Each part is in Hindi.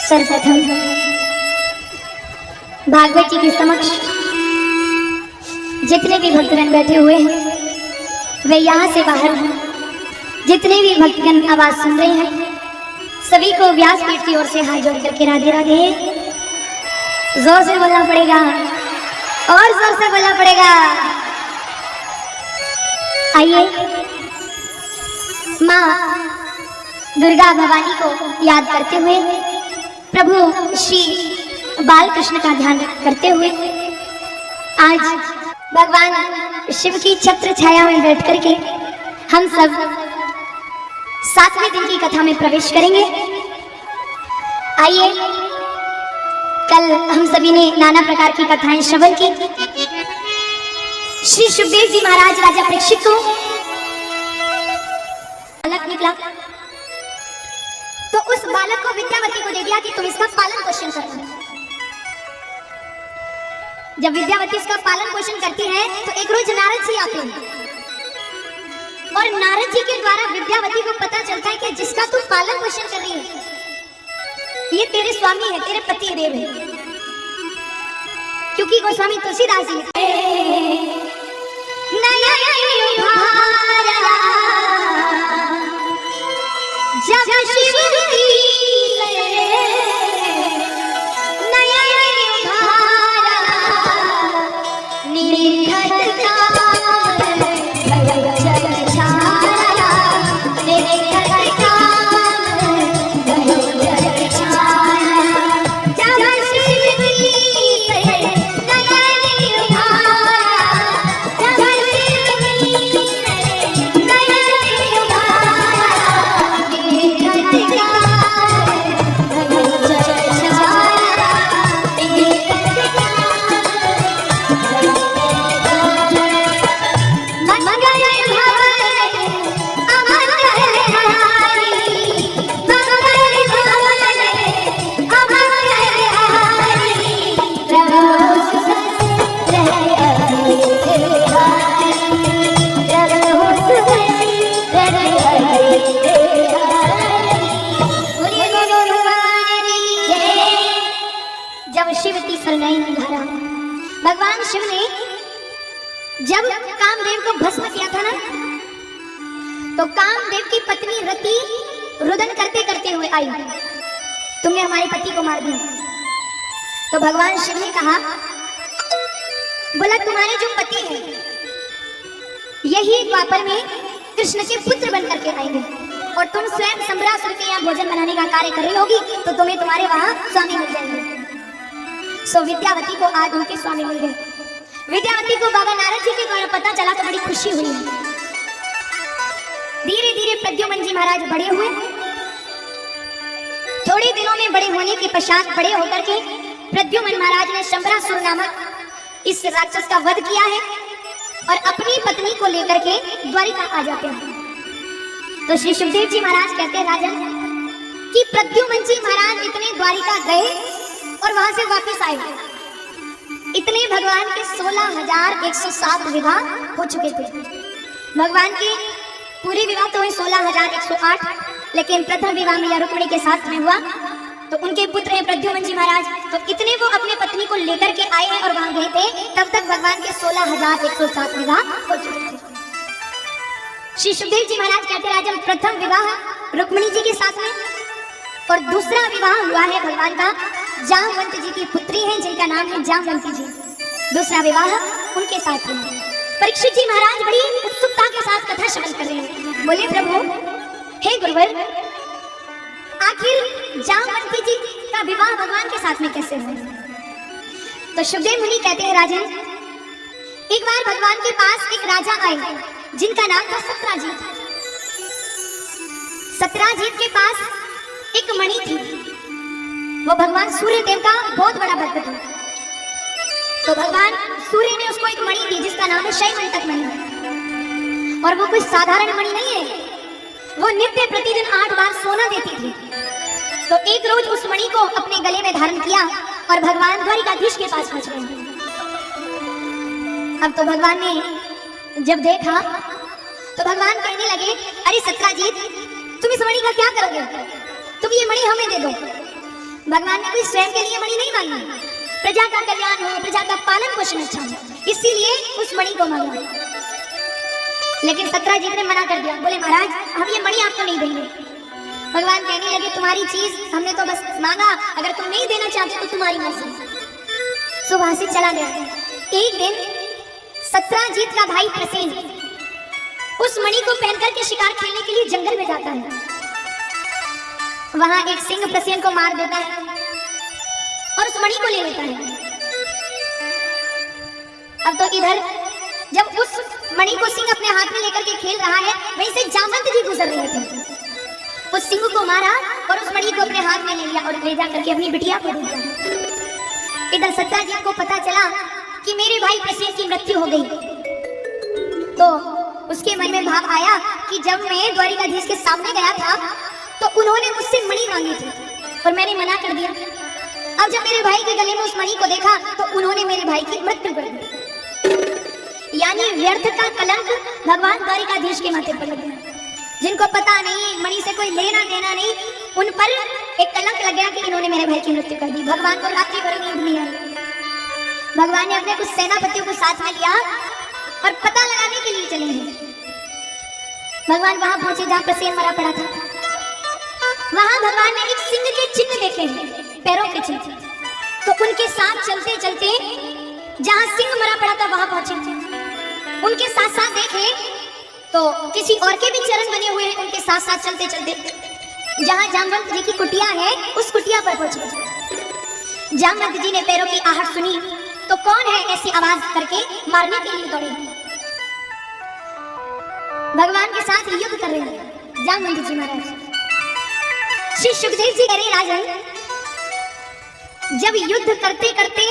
सर्वप्रथम भागवत जी के समक्ष जितने भी भक्तगण बैठे हुए हैं वे यहाँ से बाहर हैं, जितने भी भक्तगण आवाज सुन रहे हैं सभी को व्यासपीठ की ओर से हाथ जोड़ करके राधे राधे। जोर से बोलना पड़ेगा और जोर से बोलना पड़ेगा। आइए माँ दुर्गा भवानी को याद करते हुए प्रभु श्री बालकृष्ण का ध्यान करते हुए आज भगवान शिव की छत्र छाया में बैठ करके हम सब 7वें दिन की कथा में प्रवेश करेंगे। आइए, कल हम सभी ने नाना प्रकार की कथाएं श्रवण की। श्री सुखदेव जी महाराज राजा परीक्षित को बालक निकला तो उस बालक को विद्यावती को दे दिया कि तुम इसका पालन पोषण करना। जब विद्यावती इसका पालन पोषण करती है तो एक रोज नारद जी आते हैं और नारद जी के द्वारा विद्यावती को पता चलता है कि जिसका तू पालन पोषण कर रही है ये तेरे स्वामी है, तेरे पति देव है। क्योंकि गोस्वामी तुलसीदास जी जब शिव भगवान शिव ने जब कामदेव को भस्म किया था ना तो कामदेव की पत्नी रति रुदन करते करते हुए आई, तुमने हमारे पति को मार दिया। तो भगवान शिव ने कहा, बोला तुम्हारे जो पति हैं यही द्वापर में कृष्ण के पुत्र बन करके आएंगे और तुम स्वयं सम्रासुर के यहाँ भोजन बनाने का कार्य कर रही होगी तो तुम्हें तुम्हारे वहां स्वामी मिल जाएंगे। सो विद्यावती को आज उनके स्वामी मिल गए। विद्यावती को बाबा नारद जी के द्वारा पता चला तो बड़ी खुशी हुई। धीरे धीरे प्रद्युम्न जी महाराज बड़े हुए। थोड़े दिनों में बड़े होने के पश्चात बड़े होकर के प्रद्युम्न महाराज ने शंबरासुर नामक इस राक्षस का वध किया है और अपनी पत्नी को लेकर के द्वारिका आ जाते हैं। तो श्री सुखदेव जी महाराज कहते हैं राजन कि प्रद्युम्न जी महाराज इतने द्वारिका गए और वहां से वापस आए, इतने भगवान के 16,107 विवाह हो चुके थे। भगवान के पूरे विवाह तो हुए 16,108, लेकिन प्रथम विवाह मैया रुक्मिणी के साथ में हुआ। तो उनके पुत्र हैं प्रद्युम्न जी महाराज। तो इतने वो अपने पत्नी को लेकर के आए हैं और वहां गए थे, तब तक भगवान के 16,107 विवाह हो चुके थे। श्री सुखदेव जी महाराज कहते हैं, राजन प्रथम विवाह रुक्मिणी जी के साथ में और दूसरा विवाह हुआ है भगवान का जामवंत जी की पुत्री है जिनका नाम है जामवंती जी। दूसरा विवाह उनके साथ है। परीक्षित जी महाराज बड़ी उत्सुकता के साथ कथा श्रवण कर रहे हैं। बोले, प्रभु हे गुरुवर, आखिर जामवंती जी का विवाह भगवान के साथ में कैसे हुआ? तो सुखदेव मुनि कहते हैं, राजन एक बार भगवान के पास एक राजा आए जिनका नाम था सत्राजीत। सत्राजीत के पास एक मणि थी। वो भगवान सूर्य देव का बहुत बड़ा भक्त था। तो भगवान सूर्य ने उसको एक मणि दी जिसका नाम है शैवंतक मणि। और वो कोई साधारण मणि नहीं है, वो नित्य प्रतिदिन 8 बार सोना देती थी। तो एक रोज उस मणि को अपने गले में धारण किया और भगवान द्वारिकाधीश के पास पहुंच गए। अब तो भगवान ने जब देखा तो भगवान कहने लगे, अरे सत्राजीत, तुम इस मणि का क्या करोगे? तुम ये मणि हमें दे दो। भगवान ने कोई स्वयं के लिए मणि नहीं मांगी, प्रजा का कल्याण हो, प्रजा का पालन पोषण अच्छा हो, इसीलिए उस मणि को मांगा। लेकिन सत्राजीत ने मना कर दिया। बोले, महाराज हम ये मणि आपको नहीं देंगे। भगवान कहने लगे, तुम्हारी चीज हमने तो बस मांगा, अगर तुम नहीं देना चाहते तो तुम्हारी मर्जी। सुबह से चला गया। एक दिन सत्राजीत का भाई प्रसेन उस मणि को पहनकर के शिकार खेलने के लिए जंगल में जाता है। वहां एक सिंह प्रसेन को मार देता है और उस मणि को ले लेता है। अब तो इधर जब उस मणि को सिंह अपने हाथ में लेकर के खेल रहा है, वहीं से जामवंत जी गुजर रहे थे। उस सिंह को मारा और उस मणि को अपने हाथ में ले लिया और ले जाकर के अपनी बिटिया को दे दिया। इधर सत्राजीत को पता चला कि मेरे भाई प्रसेन की मृत्यु हो गई। तो उसके मन में भाव आया कि जब मैं द्वारिकाधीश के सामने गया था तो उन्होंने मुझसे मणि मांगी थी और मैंने मना कर दिया। अब जब मेरे भाई के गले में उस मणि को देखा तो उन्होंने मेरे भाई की मृत्यु कर दी। यानी व्यर्थ का कलंक भगवान द्वारिकाधीश के माथे पर लग गया। जिनको पता नहीं, मणि से कोई लेना देना नहीं, उन पर एक कलंक लग गया कि इन्होंने मेरे भाई की मृत्यु कर दी। भगवान को रात्रि भर नींद नहीं आई। भगवान ने अपने कुछ सेनापतियों को साथ में लिया और पता लगाने के लिए चले हैं। भगवान वहां पहुंचे जहां प्रसेन मरा पड़ा था। वहां भगवान ने एक सिंह के चिन्ह देखे हैं, पैरों के चिन्ह। तो उनके साथ चलते चलते जहां सिंह मरा पड़ा था वहां पहुंचे। उनके साथ साथ देखे तो किसी और के भी चरण बने हुए हैं। उनके साथ साथ चलते चलते जहां जामवंत जी की कुटिया है उस कुटिया पर पहुंचे। जामवंत जी ने पैरों की आहट सुनी तो कौन है ऐसी आवाज करके मारने के लिए दौड़े। भगवान के साथ युद्ध कर रहे हैं जामवंत जी महाराज। श्री सुखदेव जी कह रहे, राजन जब युद्ध करते करते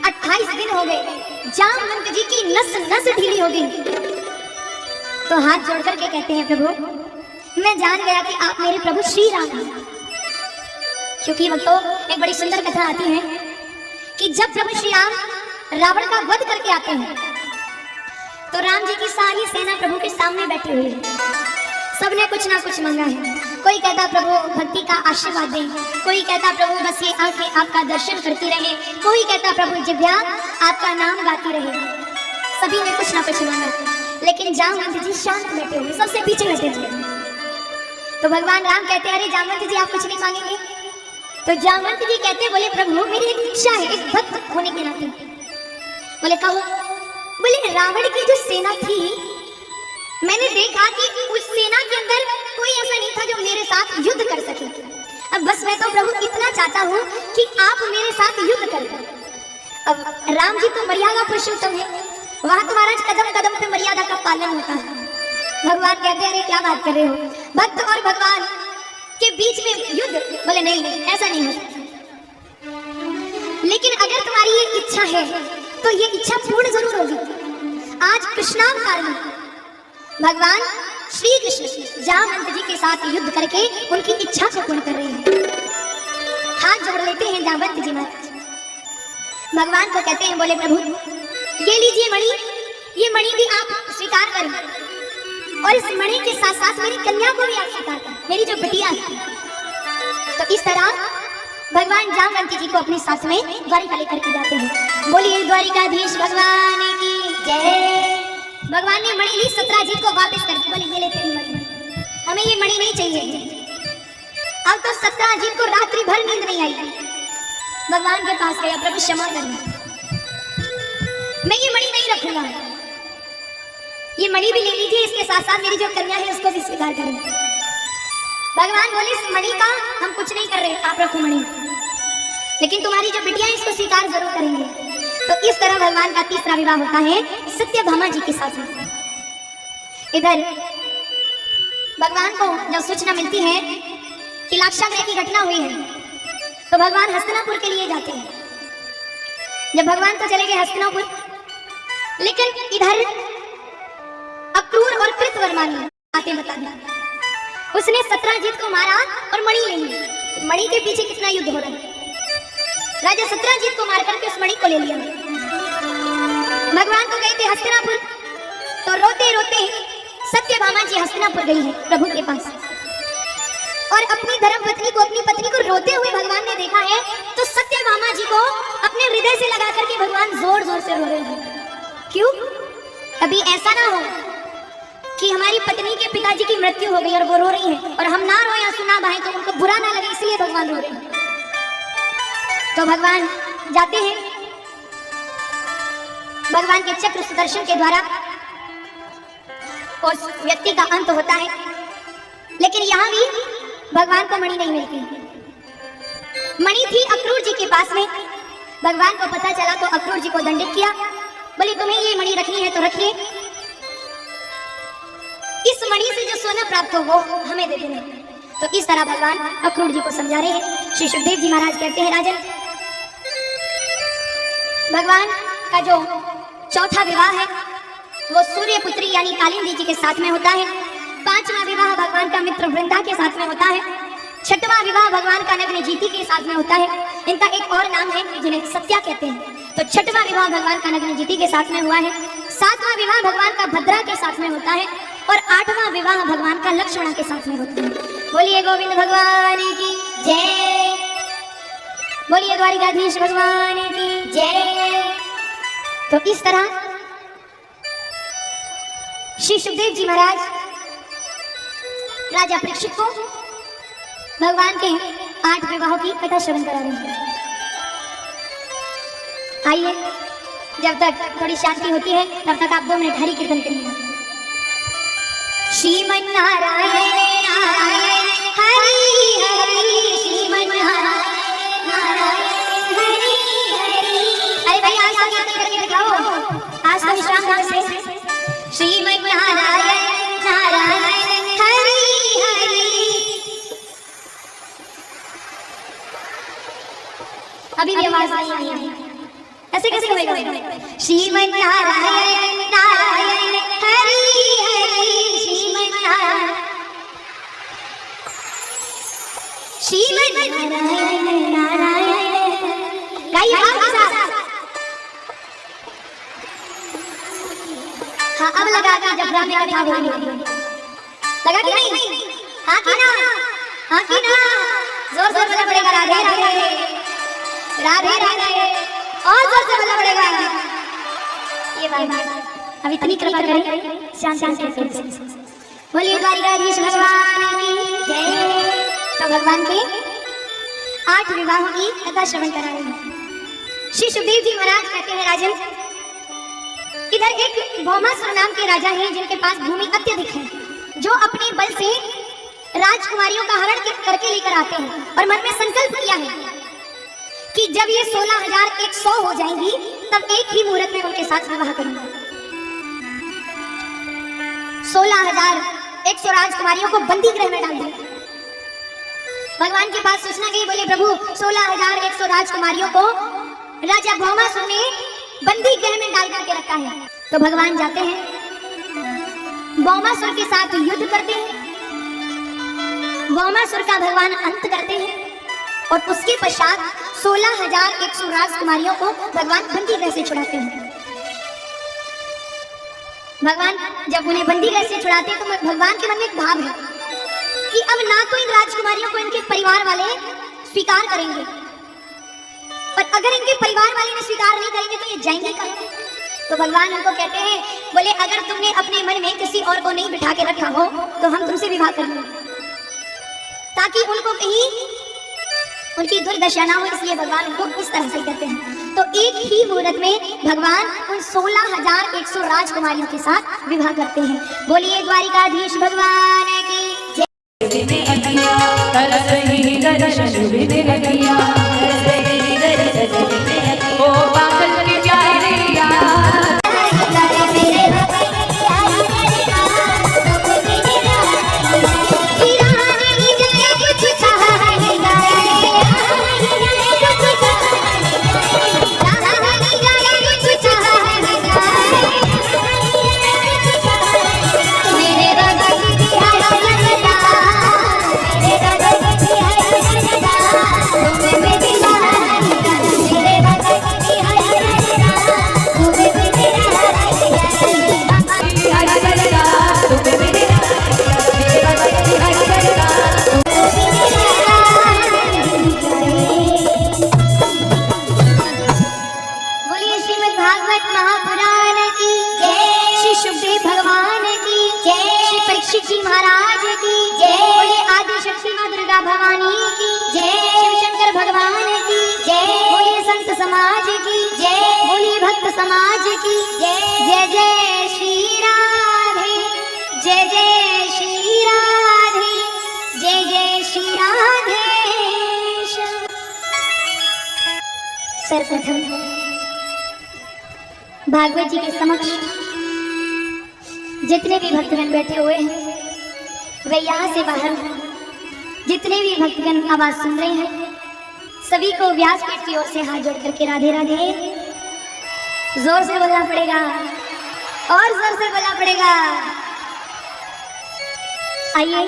28 दिन हो गए, जामवंत जी की नस नस ढीली हो गई। तो हाथ जोड़ करके कहते हैं, प्रभु मैं जान गया कि आप मेरे प्रभु श्री राम हैं। क्योंकि भक्तों एक बड़ी सुंदर कथा आती है कि जब प्रभु श्री राम रावण का वध करके आते हैं तो राम जी की सारी सेना प्रभु के सामने बैठी हुई है। सबने कुछ ना कुछ मांगा है। कोई कहता प्रभु भक्ति का आशीर्वाद दें, कोई कहता प्रभु बस ये आंखें आपका दर्शन करती रहे, कोई कहता प्रभु जिह्वा आपका नाम गाती रहे। सभी ने कुछ ना कुछ मांगा, लेकिन जामवंत जी शांत बैठे हुए, सबसे पीछे बैठे हुए। तो भगवान राम कहते हैं, अरे जामवंत जी आप कुछ नहीं मांगेंगे? तो जामवंत जी कहते, बोले प्रभु मेरी एक इच्छा है, एक भक्त होने के नाते। बोले कहो। बोले रावण की जो सेना थी, मैंने देखा कि उस सेना के अंदर कोई ऐसा नहीं था जो मेरे साथ युद्ध कर सके। अब बस मैं तो प्रभु इतना चाहता हूँ कि आप मेरे साथ युद्ध करें। अब राम जी तो मर्यादा पुरुषोत्तम है, वहां तो महाराज कदम कदम पे मर्यादा का पालन होता है। भगवान कहते हैं, अरे क्या बात कर रहे हो, भक्त और भगवान के बीच में युद्ध? बोले नहीं नहीं ऐसा नहीं हो सकता, लेकिन अगर तुम्हारी ये इच्छा है तो ये इच्छा पूर्ण जरूर होगी। आज कृष्णावतार में भगवान श्री कृष्ण जामवंत जी के साथ युद्ध करके उनकी इच्छा को पूर्ण कर रहे हैं। हाथ जोड़ लेते हैं जामवंत जी महाराज, भगवान को कहते हैं, बोले प्रभु ये लीजिए मणि, ये मणि भी आप स्वीकार करें। और इस मणि के साथ साथ मेरी कन्या को भी आप स्वीकार करें, मेरी जो बिटिया है। तो इस तरह भगवान जामवंती जी को अपने साथ में द्वारिका लेकर के जाते हैं। बोलिए द्वारिकाधीश भगवान की जय। भगवान ने मणि ली, सत्राजीत को वापस कर दी। बोले ये ले तेरी मणि, हमें ये मणि नहीं चाहिए। अब तो सत्राजीत को रात्रि भर नींद नहीं आई। भगवान के पास गया, प्रभु क्षमा करना, मैं ये मणि नहीं रखूंगा, ये मणि भी ले लीजिए, इसके साथ साथ मेरी जो कन्या है उसको भी स्वीकार करें। भगवान बोले इस मणि का हम कुछ नहीं कर रहे, आप रखो मणि, लेकिन तुम्हारी जो बिटिया है इसको स्वीकार जरूर करेंगे। तो इस तरह भगवान का तीसरा विवाह होता है सत्यभामा जी के साथ में। इधर भगवान को जब सूचना मिलती है कि लाक्षागृह की घटना हुई है, तो भगवान हस्तिनापुर के लिए जाते हैं। जब भगवान तो चले गए हस्तिनापुर, लेकिन इधर अक्रूर और कृतवर्मा ने बातें बता दी। उसने सत्राजीत को मारा और मणि ले ली। मणि के पीछे कितना युद्ध हो रहा है। राजा सत्राजीत को मार करके उस मणि को ले लिया। भगवान तो गए थे हस्तिनापुर, तो रोते रोते सत्यभामा जी हस्तिनापुर गई है प्रभु के पास, और अपनी धर्मपत्नी को, अपनी पत्नी को रोते हुए भगवान ने देखा है। तो सत्यभामा जी को अपने हृदय से लगा करके भगवान जोर जोर से रो रहे हैं। क्यों? कभी ऐसा ना हो कि हमारी पत्नी के पिताजी की मृत्यु हो गई और वो रो रही है, और हम ना रोए, आंसू ना बहाएं, तो उनको बुरा ना लगे, इसलिए भगवान रो रहे हैं। तो भगवान जाते हैं, भगवान के चक्र सुदर्शन के द्वारा उस व्यक्ति का अंत होता है। लेकिन यहाँ भी भगवान को मणि नहीं मिलती। मणि थी अक्रूर जी के पास में। भगवान को पता चला तो अक्रूर जी को दंडित किया। बोले तुम्हें ये मणि रखनी है तो रखिए, इस मणि से जो सोना प्राप्त हो वो हमें दे देना। तो इस तरह भगवान अक्रूर जी को समझा रहे हैं। श्री सुखदेव जी महाराज कहते हैं, राजन, भगवान का जो चौथा विवाह है वो सूर्यपुत्री यानी कालिंदी जी के साथ में होता है। पांचवा विवाह भगवान का मित्र वृंदा के साथ में होता है। छठवां विवाह भगवान का नग्नजीति के साथ में होता है। इनका एक और नाम है जिन्हें सत्या कहते हैं। तो छठवां विवाह भगवान का नग्नजीति के साथ में हुआ है। सातवां विवाह भगवान का भद्रा के साथ में होता है, और आठवां विवाह भगवान का लक्ष्मणा के साथ में होता है। बोलिए गोविंद भगवान की जय। बोलिए द्वारिकाधीश भगवान की जय। तो इस तरह श्री सुखदेव जी महाराज राजा परीक्षित को भगवान के 8 विवाहों की कथा श्रवण करा रहे हैं। आइए, जब तक थोड़ी शांति होती है तब तक आप 2 मिनट हरि कीर्तन करिए। श्रीमन नारायण नारायण हरि हरि, श्रीमन नारायण नारायण हरि हरि। अरे भाई आज तो कीर्तन करके दिखाओ, आज तो विश्राम भाव से। श्रीमन नारायण नारायण हरि हरि। अभी भी आवाज नहीं आई है, ऐसे कैसे होएगा? श्रीमन नारायण नारायण हरि हरि, श्रीमन नारायण नारायण। गाइए भाव के साथ। हाँ, अब लगा कि जब राम में कथा हो रही है, लगा कि नहीं? हाँ कि ना? हाँ कि ना? जोर जोर बोलना पड़ेगा, राधे राधे राधे राधे, और जोर से बोलना पड़ेगा। ये बात अब इतनी कृपा करें, शांत शांत से बोलिए द्वारिकाधीश भगवान की जय। तो भगवान के 8 विवाहों की कथा श्रवण करा रहे हैं। श्री सुखदेव जी महाराज कहते हैं, राजन, इधर एक भौमासुर नाम के राजा हैं जिनके पास भूमि अत्यधिक है, जो अपने बल से राजकुमारियों का हरण करके लेकर आते हैं, और मन में संकल्प किया है कि जब ये 16,100 हो जाएंगी तब एक ही मुहूर्त में उनके साथ विवाह करूंगा। 16,100 राजकुमारियों को बंदी गृह में डाल दिया। भगवान के पास सूचना गई, बोले प्रभु 16,100 राजकुमारियों को राजा भौमासुर ने बंदी गृह में डाल करके रखा है। तो भगवान जाते हैं, भौमासुर के साथ युद्ध करते हैं, भौमासुर का भगवान अंत करते हैं, और उसके पश्चात 16,100 राजकुमारियों को भगवान बंदी गृह से छुड़ाते हैं। भगवान जब उन्हें बंदी गृह से छुड़ाते तो भगवान के मन में एक भाव है कि अब ना तो इन राजकुमारियों को इनके परिवार वाले स्वीकार करेंगे, पर अगर इनके परिवार वाले ने स्वीकार नहीं करेंगे तो ये जाएंगे कहाँ? तो भगवान उनको कहते हैं, बोले अगर तुमने अपने मन में किसी और को नहीं बिठा के रखा हो तो हम तुमसे विवाह कर लेंगे, ताकि उनको कहीं उनकी दुर्दशा ना हो, इसलिए भगवान उनको इस तरह से कहते हैं। तो एक ही मुहूर्त में भगवान उन 16,100 राजकुमारियों के साथ विवाह करते हैं। बोलिए द्वारिकाधीश भगवान की जय। महाराज की जय। बोले आदि शक्ति मां दुर्गा भवानी की जय। शिव शंकर भगवान की जय। बोले संत समाज की जय। बोले भक्त समाज की जय। जय जय श्री राधे, जय जय श्री राधे, जय जय श्री राधे। सर्वप्रथम भागवत जी के समक्ष जितने भी भक्तगण बैठे हुए हैं, वे यहाँ से बाहर जितने भी भक्तगण आवाज सुन रहे हैं, सभी को व्यासपीठ की ओर से हाथ जोड़ करके राधे राधे जोर से बोलना पड़ेगा, और जोर से बोलना पड़ेगा। आइए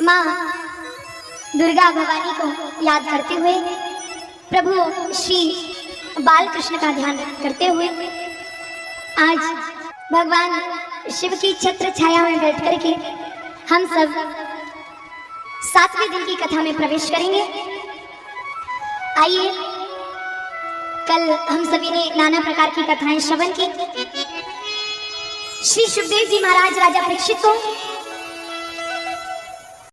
माँ दुर्गा भवानी को याद करते हुए, प्रभु श्री बालकृष्ण का ध्यान करते हुए आज भगवान शिव की छत्र छाया में बैठ करके हम सब 7वें दिन की कथा में प्रवेश करेंगे। आइए, कल हम सभी ने नाना प्रकार की कथाएं श्रवण की। श्री सुखदेव जी महाराज राजा परीक्षित को